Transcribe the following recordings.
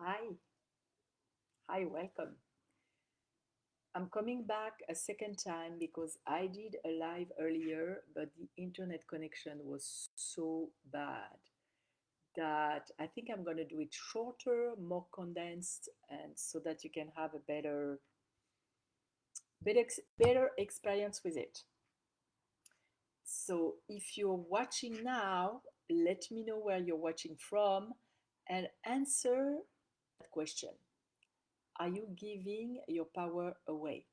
Hi, hi, welcome. I'm coming back a second time because I did a live earlier, but the internet connection was so bad that I think I'm going to do it shorter, more condensed, and so that you can have a better experience with it. So if you're watching now, let me know where you're watching from and answer that question. Are you giving your power away?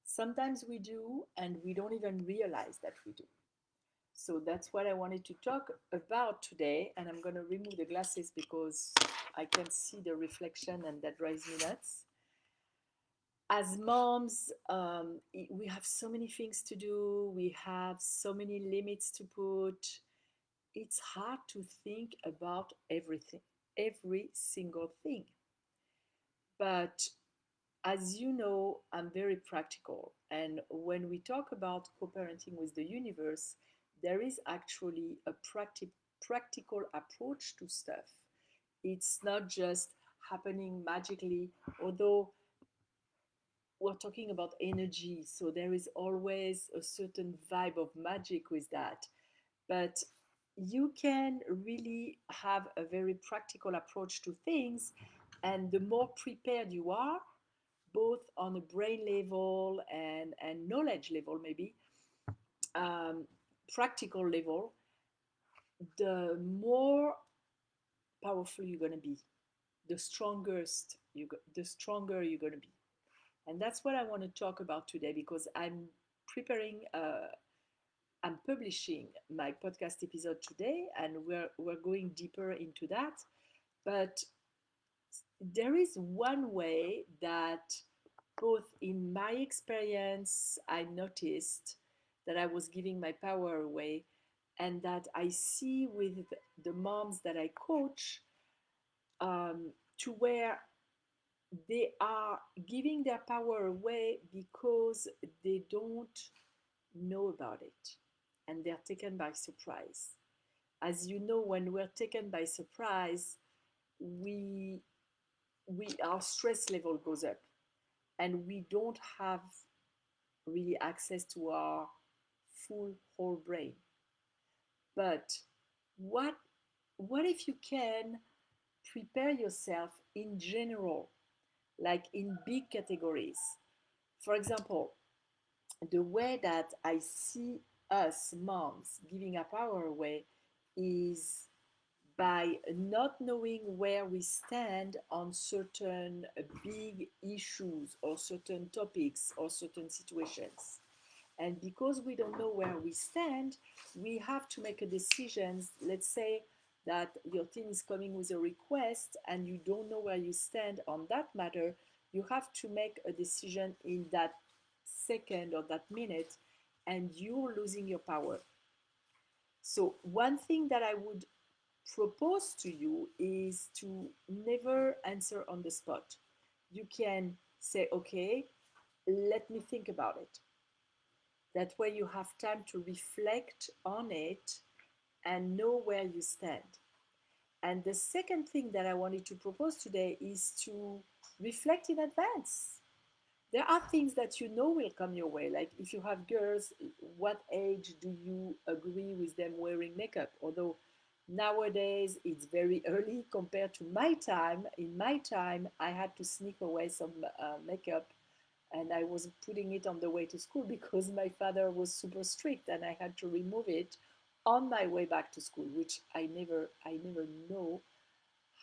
Sometimes we do, and we don't even realize that we do. So that's what I wanted to talk about today. And I'm going to remove the glasses because I can see the reflection and that drives me nuts. As moms, we have so many things to do, we have so many limits to put. It's hard to think about everything, every single thing. But as you know, I'm very practical. And when we talk about co parenting with the universe, there is actually a practical approach to stuff. It's not just happening magically, although we're talking about energy, so there is always a certain vibe of magic with that. But you can really have a very practical approach to things, and the more prepared you are, both on a brain level and knowledge level, maybe um, practical level, the more powerful you're going to be, the stronger you're going to be. And that's what I want to talk about today because preparing I'm publishing my podcast episode today, and we're going deeper into that. But there is one way that, both in my experience, I noticed that I was giving my power away, and that I see with the moms that I coach, to where they are giving their power away because they don't know about it and they're taken by surprise. As you know, when we're taken by surprise, we our stress level goes up and we don't have really access to our full whole brain. But what what if you can prepare yourself in general, like in big categories? For example, the way that I see us moms giving our power away is by not knowing where we stand on certain big issues or certain topics or certain situations. And because we don't know where we stand, we have to make a decision. Let's say that your team is coming with a request and you don't know where you stand on that matter. You have to make a decision in that second or that minute, and you're losing your power. So, one thing that I would propose to you is to never answer on the spot. You can say, okay, let me think about it. That way you have time to reflect on it and know where you stand. And the second thing that I wanted to propose today is to reflect in advance. There are things that you know will come your way. Like if you have girls, what age do you agree with them wearing makeup? Although nowadays it's very early compared to my time. In my time, I had to sneak away some makeup, and I was putting it on the way to school because my father was super strict and I had to remove it on my way back to school, which I never know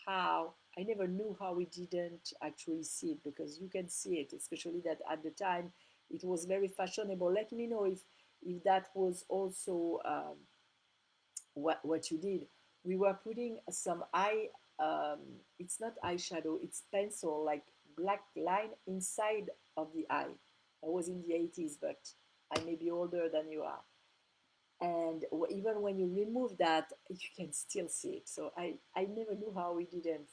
how I never knew how we didn't actually see it, because you can see it, especially that at the time it was very fashionable. Let me know if that was also what you did. We were putting some um, it's not eyeshadow, it's pencil, like black line inside of the eye. I was in the 80s, but I may be older than you are. And even when you remove that, you can still see it. So I never knew how we didn't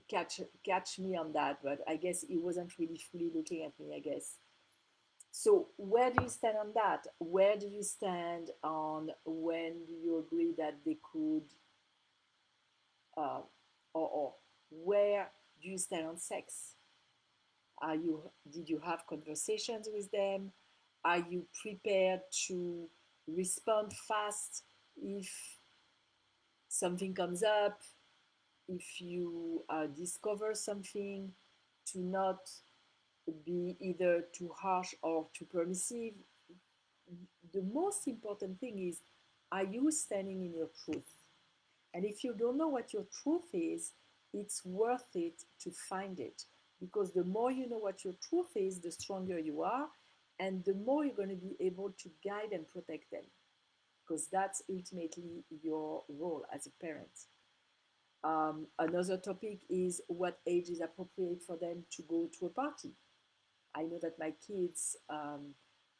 catch me on that, but I guess he wasn't really fully looking at me, I guess. So where do you stand on that? Where do you stand on when do you agree that they could uh, or where do you stand on sex? Did you have conversations with them? Are you prepared to respond fast if something comes up, if you discover something, to not be either too harsh or too permissive? The most important thing is, are you standing in your truth? And if you don't know what your truth is, it's worth it to find it. Because the more you know what your truth is, the stronger you are, and the more you're going to be able to guide and protect them. Because that's ultimately your role as a parent. Another topic is what age is appropriate for them to go to a party. I know that my kids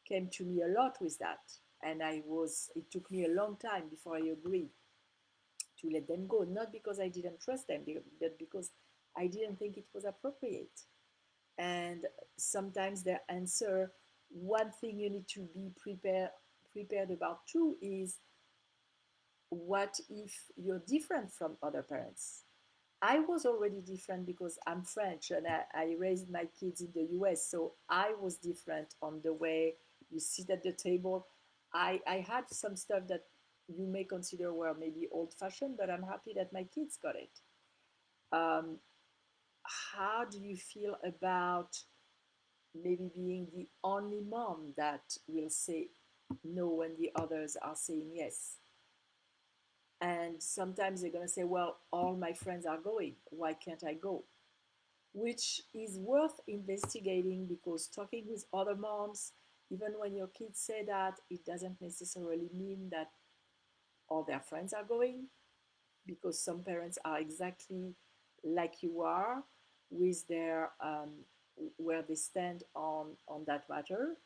came to me a lot with that, and it took me a long time before I agreed to let them go, not because I didn't trust them, but because I didn't think it was appropriate. And sometimes their answer, one thing you need to be prepared about too, is what if you're different from other parents? I was already different because I'm French and I raised my kids in the US, so I was different on the way you sit at the table. I had some stuff that you may consider were maybe old fashioned, but I'm happy that my kids got it. Um, how do you feel about maybe being the only mom that will say no when the others are saying yes? And sometimes they're going to say, well, all my friends are going. Why can't I go? Which is worth investigating, because talking with other moms, even when your kids say that, it doesn't necessarily mean that all their friends are going, because some parents are exactly like you are with their where they stand on that matter.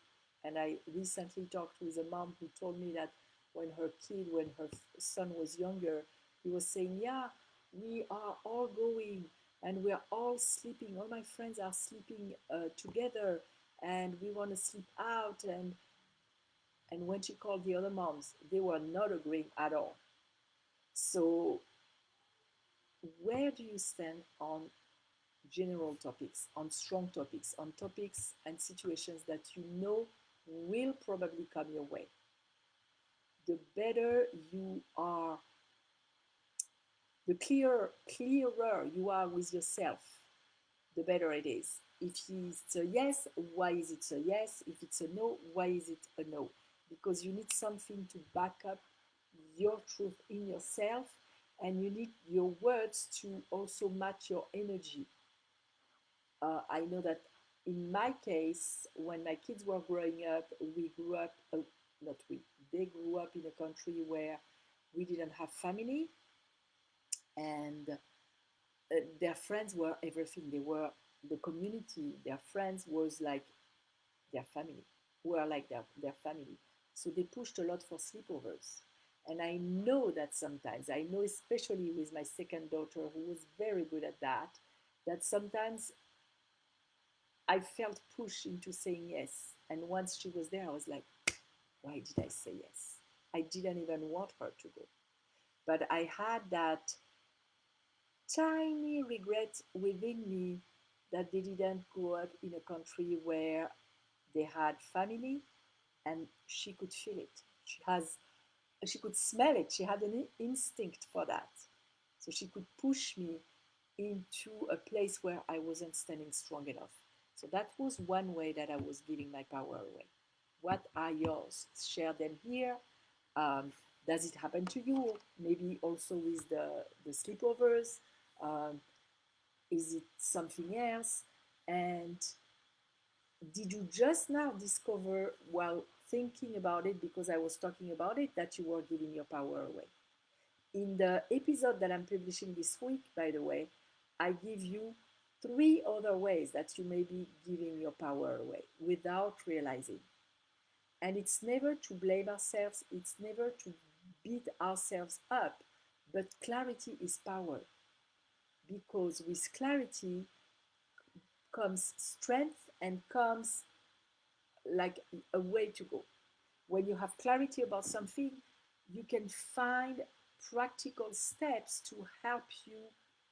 And I recently talked with a mom who told me that when her son was younger, he was saying, yeah, we are all going and we are all sleeping, all my friends are sleeping together, and we want to sleep out. And when she called the other moms, they were not agreeing at all. So where do you stand on general topics, on strong topics, on topics and situations that you know will probably come your way? The better you are, the clearer you are with yourself, the better it is. If it's a yes, why is it a yes? If it's a no, why is it a no? Because you need something to back up your truth in yourself, and you need your words to also match your energy. I know that in my case, when my kids were growing up, we grew up, not we, they grew up in a country where we didn't have family, and their friends were everything. They were the community. Their friends was like their family, were like their family. So they pushed a lot for sleepovers. And I know that sometimes, I know especially with my second daughter, who was very good at that sometimes I felt pushed into saying yes. And once she was there, I was like, why did I say yes? I didn't even want her to go. But I had that tiny regret within me that they didn't grow up in a country where they had family, and she could feel it. She could smell it. She had an instinct for that. So she could push me into a place where I wasn't standing strong enough. So that was one way that I was giving my power away. What are yours? Share them here. Um, does it happen to you? Maybe also with the sleepovers. Um, is it something else? And did you just now discover while thinking about it, because I was talking about it, that you were giving your power away? In the episode that I'm publishing this week, by the way, I give you three other ways that you may be giving your power away without realizing. And it's never to blame ourselves, it's never to beat ourselves up, but clarity is power. Because with clarity comes strength and comes like a way to go. When you have clarity about something, you can find practical steps to help you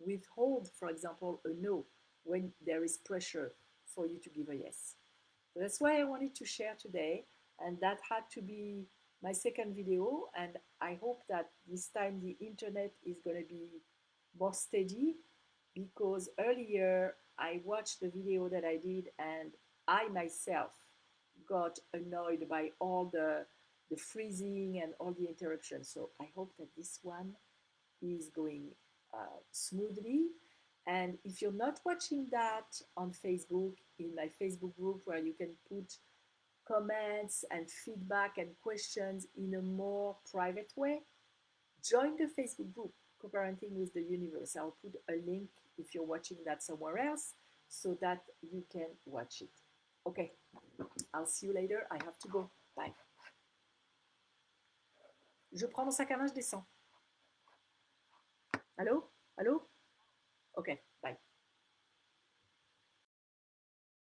withhold, for example, a no when there is pressure for you to give a yes. So that's why I wanted to share today, and that had to be my second video. And I hope that this time the internet is going to be more steady, because earlier I watched the video that I did and I myself got annoyed by all the freezing and all the interruptions. So I hope that this one is going smoothly. And if you're not watching that on Facebook, in my Facebook group where you can put comments and feedback and questions in a more private way, join the Facebook group, Co-Parenting with the Universe. I'll put a link if you're watching that somewhere else so that you can watch it. Okay, I'll see you later. I have to go. Bye. Je prends mon sac à main, je descends. Allô? Allô? Okay, bye.